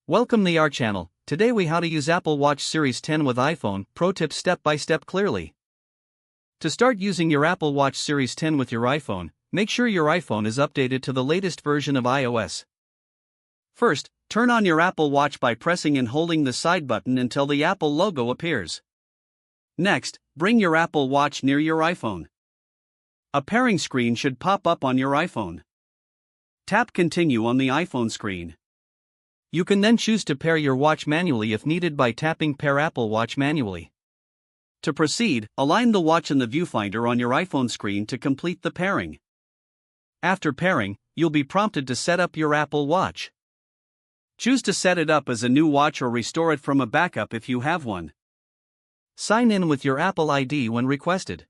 Welcome to our channel. Today we how to use Apple Watch Series 10 with iPhone, pro tips step by step clearly. To start using your Apple Watch Series 10 with your iPhone, make sure your iPhone is updated to the latest version of iOS. First, turn on your Apple Watch by pressing and holding the side button until the Apple logo appears. Next, bring your Apple Watch near your iPhone. A pairing screen should pop up on your iPhone. Tap Continue on the iPhone screen. You can then choose to pair your watch manually if needed by tapping Pair Apple Watch manually. To proceed, align the watch in the viewfinder on your iPhone screen to complete the pairing. After pairing, you'll be prompted to set up your Apple Watch. Choose to set it up as a new watch or restore it from a backup if you have one. Sign in with your Apple ID when requested.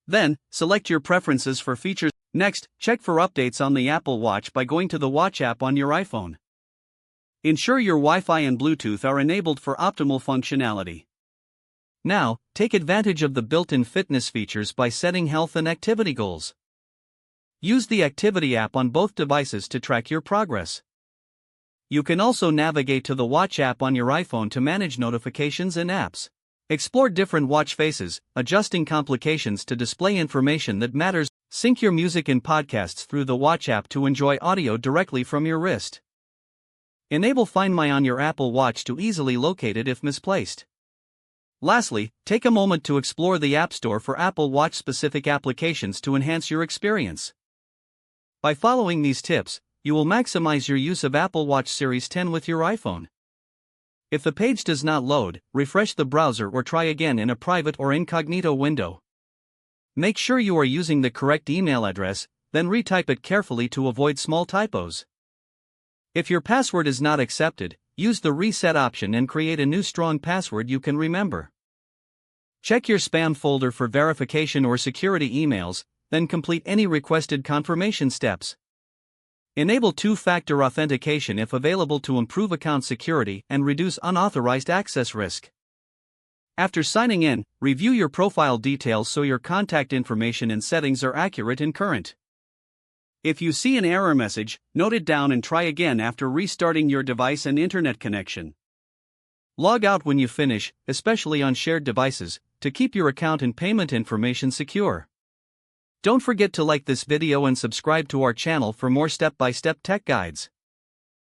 Then, select your preferences for features. Next, check for updates on the Apple Watch by going to the Watch app on your iPhone. Ensure your Wi-Fi and Bluetooth are enabled for optimal functionality. Now, take advantage of the built-in fitness features by setting health and activity goals. Use the Activity app on both devices to track your progress. You can also navigate to the Watch app on your iPhone to manage notifications and apps. Explore different watch faces, adjusting complications to display information that matters. Sync your music and podcasts through the Watch app to enjoy audio directly from your wrist. Enable Find My on your Apple Watch to easily locate it if misplaced. Lastly, take a moment to explore the App Store for Apple Watch-specific applications to enhance your experience. By following these tips, you will maximize your use of Apple Watch Series 10 with your iPhone. If the page does not load, refresh the browser or try again in a private or incognito window. Make sure you are using the correct email address, then retype it carefully to avoid small typos. If your password is not accepted, use the reset option and create a new strong password you can remember. Check your spam folder for verification or security emails, then complete any requested confirmation steps. Enable two-factor authentication if available to improve account security and reduce unauthorized access risk. After signing in, review your profile details so your contact information and settings are accurate and current. If you see an error message, note it down and try again after restarting your device and internet connection. Log out when you finish, especially on shared devices, to keep your account and payment information secure. Don't forget to like this video and subscribe to our channel for more step-by-step tech guides.